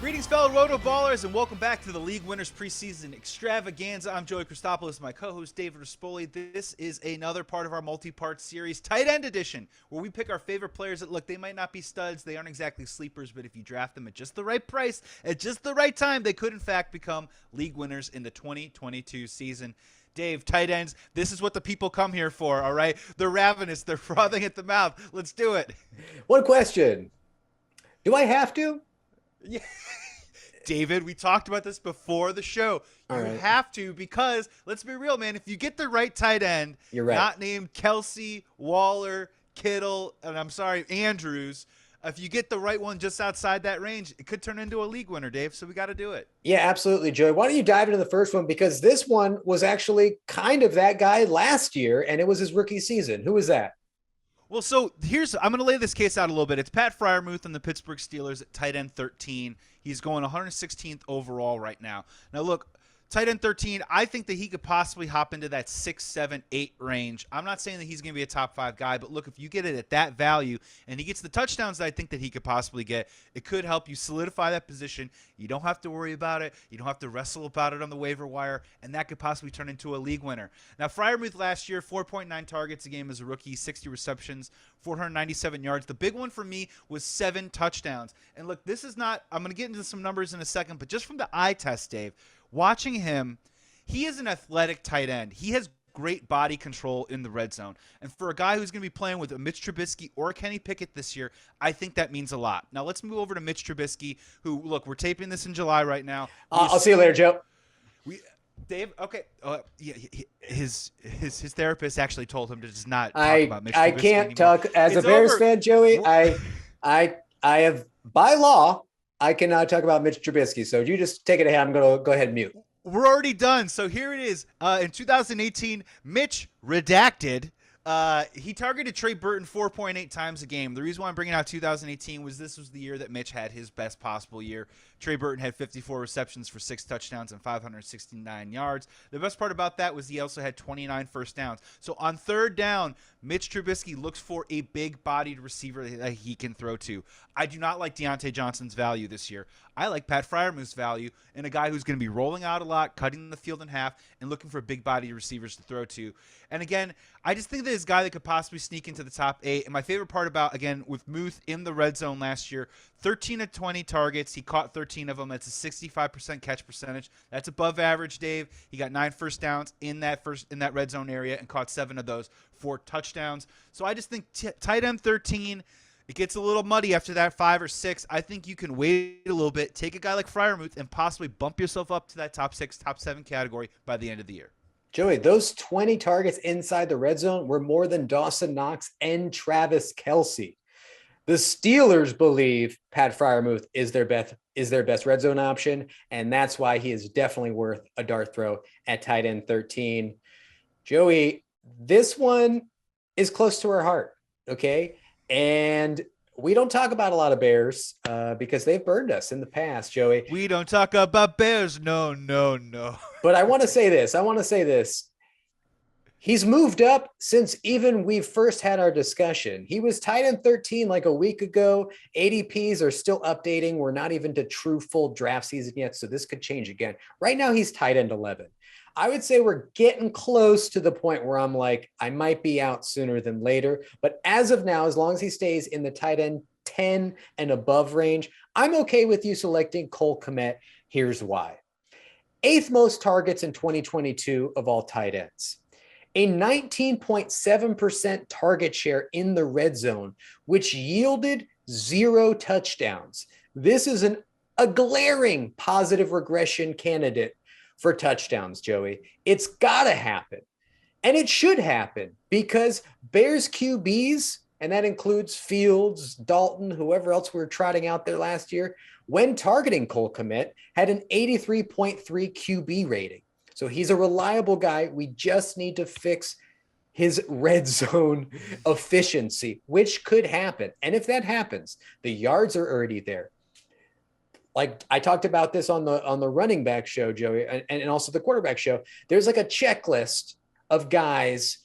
Greetings, fellow Roto Ballers, and welcome back to the League Winners Preseason Extravaganza. I'm Joey Christopoulos, my co-host Dave Rispoli. This is another part of our multi-part series, Tight End Edition, where we pick our favorite players that, look, they might not be studs, they aren't exactly sleepers, but if you draft them at just the right price, at just the right time, they could, in fact, become league winners in the 2022 season. Dave, tight ends, this is what the people come here for, all right? They're ravenous, they're frothing at the mouth. Let's do it. One question. Do I have to? Yeah. David, we talked about this before the show. You have to, because let's be real, man. If you get the right tight end, you're right. Not named Kelsey, Waller, Kittle, and I'm sorry, Andrews. If you get the right one just outside that range, it could turn into a league winner, Dave. So we got to do it. Yeah, absolutely, Joey. Why don't you dive into the first one? Because this one was actually kind of that guy last year, and it was his rookie season. Who was that? Well, so I'm going to lay this case out a little bit. It's Pat Freiermuth and the Pittsburgh Steelers at tight end 13. He's going 116th overall right now. Now, look, tight end 13, I think that he could possibly hop into that 6, 7, 8 range. I'm not saying that he's going to be a top 5 guy, but look, if you get it at that value and he gets the touchdowns that I think that he could possibly get, it could help you solidify that position. You don't have to worry about it. You don't have to wrestle about it on the waiver wire, and that could possibly turn into a league winner. Now, Freiermuth last year, 4.9 targets a game as a rookie, 60 receptions, 497 yards. The big one for me was 7 touchdowns. And look, this is not – I'm going to get into some numbers in a second, but just from the eye test, Dave, watching him, he is an athletic tight end. He has great body control in the red zone. And for a guy who's going to be playing with a Mitch Trubisky or Kenny Pickett this year, I think that means a lot. Now let's move over to Mitch Trubisky, who, look, we're taping this in July right now. I'll see you later, Joe. Dave, okay. Yeah, his therapist actually told him to just not talk about Mitch Trubisky I can't anymore. talk as It's a Bears over. fan, Joey. I have, by law, I cannot talk about Mitch Trubisky. So you just take it ahead. I'm going to go ahead and mute. We're already done. So here it is. In 2018, Mitch redacted. He targeted Trey Burton 4.8 times a game. The reason why I'm bringing out 2018 was this was the year that Mitch had his best possible year. Trey Burton had 54 receptions for 6 touchdowns and 569 yards. The best part about that was he also had 29 first downs. So on third down, Mitch Trubisky looks for a big-bodied receiver that he can throw to. I do not like Deontay Johnson's value this year. I like Pat Freiermuth's value and a guy who's going to be rolling out a lot, cutting the field in half, and looking for big-bodied receivers to throw to. And again, I just think that this guy that could possibly sneak into the top 8. And my favorite part about, again, with Muth in the red zone last year, 13 of 20 targets. He caught 13 of them. That's a 65% catch percentage. That's above average, Dave. He got 9 first downs in that red zone area and caught 7 of those for touchdowns. So I just think tight end 13, it gets a little muddy after that 5 or 6. I think you can wait a little bit, take a guy like Freiermuth, and possibly bump yourself up to that top 6, top 7 category by the end of the year. Joey, those 20 targets inside the red zone were more than Dawson Knox and Travis Kelce. The Steelers believe Pat Freiermuth is their best red zone option, and that's why he is definitely worth a dart throw at tight end 13. Joey, this one is close to our heart, okay? And we don't talk about a lot of Bears because they've burned us in the past, Joey. We don't talk about Bears. No. But I want to say this. He's moved up since even we first had our discussion. He was tight end 13 like a week ago. ADPs are still updating. We're not even to true full draft season yet, so this could change again. Right now, he's tight end 11. I would say we're getting close to the point where I'm like, I might be out sooner than later. But as of now, as long as he stays in the tight end 10 and above range, I'm okay with you selecting Cole Kmet. Here's why. 8th most targets in 2022 of all tight ends. A 19.7% target share in the red zone, which yielded 0 touchdowns. This is a glaring positive regression candidate for touchdowns, Joey. It's got to happen. And it should happen because Bears QBs, and that includes Fields, Dalton, whoever else we were trotting out there last year, when targeting Cole Kmet, had an 83.3 QB rating. So he's a reliable guy. We just need to fix his red zone efficiency, which could happen. And if that happens, the yards are already there. Like I talked about this on the running back show, Joey, and also the quarterback show. There's like a checklist of guys.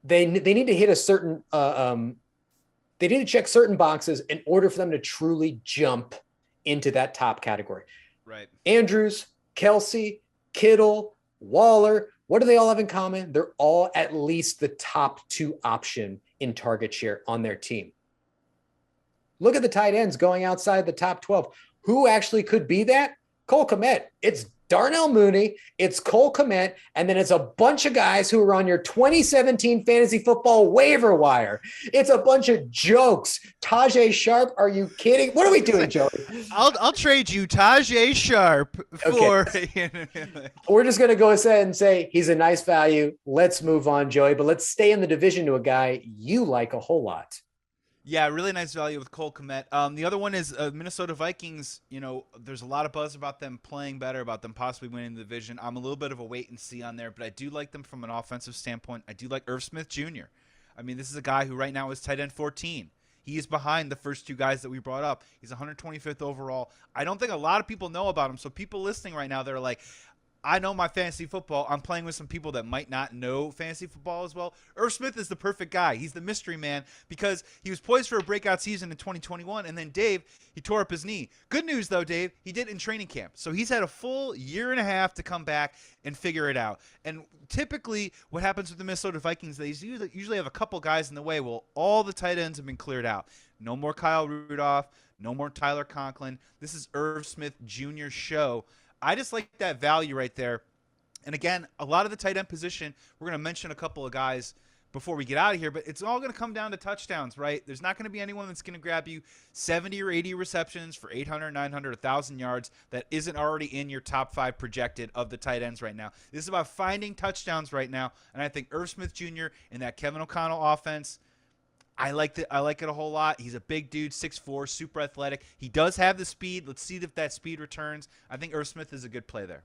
They need to hit a certain they need to check certain boxes in order for them to truly jump into that top category. Right. Andrews, Kelsey, Kittle, Waller, what do they all have in common? They're all at least the top 2 option in target share on their team. Look at the tight ends going outside the top 12. Who actually could be that? Cole Kmet. It's Darnell Mooney, it's Cole Kmet, and then it's a bunch of guys who are on your 2017 fantasy football waiver wire. It's a bunch of jokes. Tajay Sharp, are you kidding? What are we doing, Joey? I'll trade you Tajay Sharp for. Okay. We're just going to go ahead and say he's a nice value. Let's move on, Joey, but let's stay in the division to a guy you like a whole lot. Yeah, really nice value with Cole Kmet. The other one is Minnesota Vikings. You know, there's a lot of buzz about them playing better, about them possibly winning the division. I'm a little bit of a wait and see on there, but I do like them from an offensive standpoint. I do like Irv Smith Jr. I mean, this is a guy who right now is tight end 14. He is behind the first 2 guys that we brought up. He's 125th overall. I don't think a lot of people know about him, so people listening right now, they're like, I know my fantasy football. I'm playing with some people that might not know fantasy football as well. Irv Smith is the perfect guy. He's the mystery man because he was poised for a breakout season in 2021, and then Dave, he tore up his knee. Good news, though, Dave, he did in training camp. So he's had a full year and a half to come back and figure it out. And typically what happens with the Minnesota Vikings, they usually have a couple guys in the way. Well, all the tight ends have been cleared out. No more Kyle Rudolph. No more Tyler Conklin. This is Irv Smith Jr.'s show. I just like that value right there. And again, a lot of the tight end position, we're going to mention a couple of guys before we get out of here, but it's all going to come down to touchdowns, right? There's not going to be anyone that's going to grab you 70 or 80 receptions for 800, 900, 1,000 yards that isn't already in your top 5 projected of the tight ends right now. This is about finding touchdowns right now, and I think Irv Smith Jr. in that Kevin O'Connell offense, I like it a whole lot. He's a big dude, 6'4", super athletic. He does have the speed. Let's see if that speed returns. I think Irv Smith is a good play there.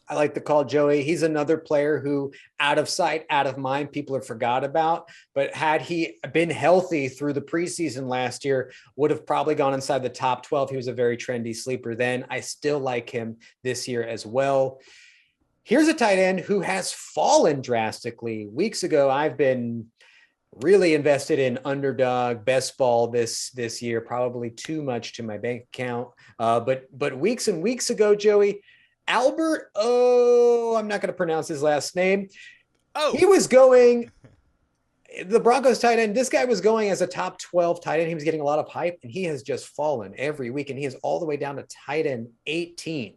I like the call, Joey. He's another player who, out of sight, out of mind, people have forgot about. But had he been healthy through the preseason last year, would have probably gone inside the top 12. He was a very trendy sleeper then. I still like him this year as well. Here's a tight end who has fallen drastically. Weeks ago, I've been really invested in underdog best ball this year, probably too much to my bank account. But weeks and weeks ago, Joey, Albert, I'm not going to pronounce his last name. He was going, the Broncos tight end, this guy was going as a top 12 tight end. He was getting a lot of hype, and he has just fallen every week, and he is all the way down to tight end 18.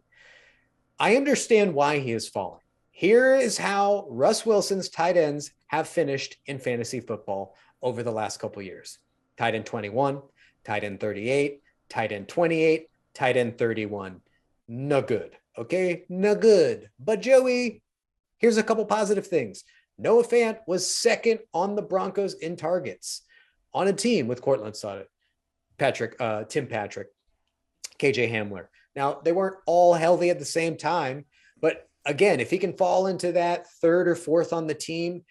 I understand why he has fallen. Here is how Russ Wilson's tight ends have finished in fantasy football over the last couple of years. Tight end 21, tight end 38, tight end 28, tight end 31. No good. Okay, no good. But Joey, here's a couple positive things. Noah Fant was second on the Broncos in targets on a team with Cortland Sutton, Tim Patrick, KJ Hamler. Now, they weren't all healthy at the same time, but again, if he can fall into that 3rd or 4th on the team,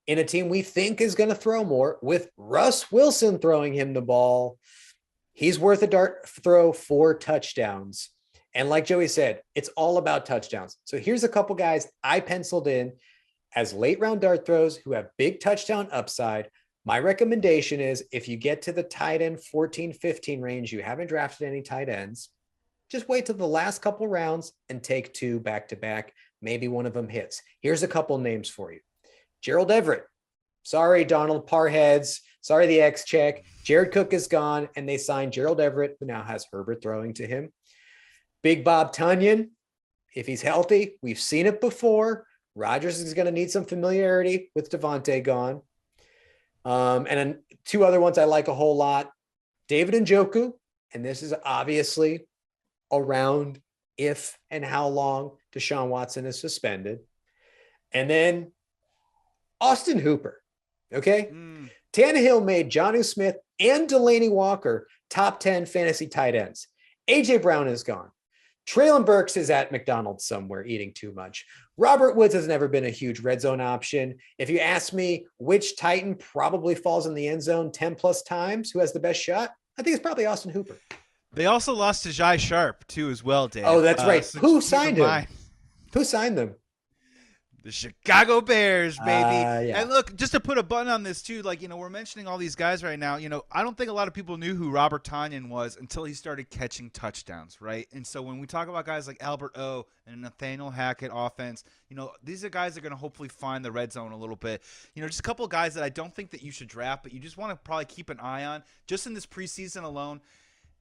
in a team we think is going to throw more, with Russ Wilson throwing him the ball, he's worth a dart throw 4 touchdowns. And like Joey said, it's all about touchdowns. So here's a couple guys I penciled in as late round dart throws who have big touchdown upside. My recommendation is if you get to the tight end 14, 15 range, you haven't drafted any tight ends, just wait till the last couple rounds and take 2 back-to-back. Maybe one of them hits. Here's a couple names for you. Gerald Everett. Sorry, Donald Parheads. Sorry, the X check. Jared Cook is gone, and they signed Gerald Everett, who now has Herbert throwing to him. Big Bob Tunyon, if he's healthy, we've seen it before. Rodgers is going to need some familiarity with Devontae gone. And then 2 other ones I like a whole lot. David Njoku, and this is obviously around if and how long Deshaun Watson is suspended. And then Austin Hooper, okay? Tannehill made Jonnu Smith and Delaney Walker top 10 fantasy tight ends. A.J. Brown is gone. Traylon Burks is at McDonald's somewhere eating too much. Robert Woods has never been a huge red zone option. If you ask me which Titan probably falls in the end zone 10 plus times, who has the best shot, I think it's probably Austin Hooper. They also lost to Jai Sharp, too, as well, Dave. Oh, that's right. So who signed him? Who signed them? The Chicago Bears, baby. Yeah. And look, just to put a button on this too, like, we're mentioning all these guys right now. I don't think a lot of people knew who Robert Tonyan was until he started catching touchdowns, right? And so when we talk about guys like Albert O and Nathaniel Hackett offense, these are guys that are going to hopefully find the red zone a little bit. Just a couple of guys that I don't think that you should draft, but you just want to probably keep an eye on just in this preseason alone.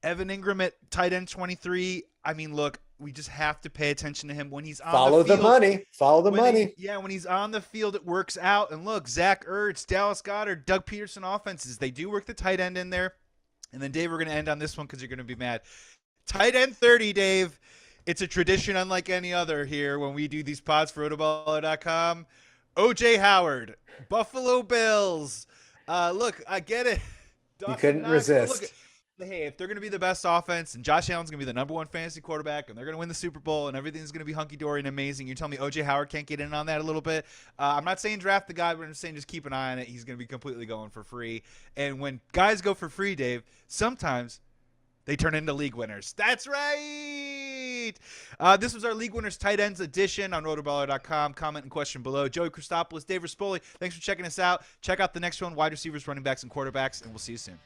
Evan Ingram at tight end 23. I mean, look, we just have to pay attention to him when he's on Follow the field. money. Follow the money. When he's on the field, it works out. And look, Zach Ertz, Dallas Goedert, Doug Peterson offenses, they do work the tight end in there. And then, Dave, we're going to end on this one because you're going to be mad. Tight end 30, Dave. It's a tradition unlike any other here when we do these pods for rotoballer.com. O.J. Howard, Buffalo Bills. Look, I get it. You couldn't resist. Look, hey, if they're going to be the best offense and Josh Allen's going to be the number one fantasy quarterback and they're going to win the Super Bowl and everything's going to be hunky-dory and amazing, you're telling me O.J. Howard can't get in on that a little bit? I'm not saying draft the guy, but I'm saying just keep an eye on it. He's going to be completely going for free. And when guys go for free, Dave, sometimes they turn into league winners. That's right. This was our League Winners Tight Ends edition on rotoballer.com. Comment and question below. Joey Christopoulos, Dave Rispoli, thanks for checking us out. Check out the next one, wide receivers, running backs, and quarterbacks, and we'll see you soon.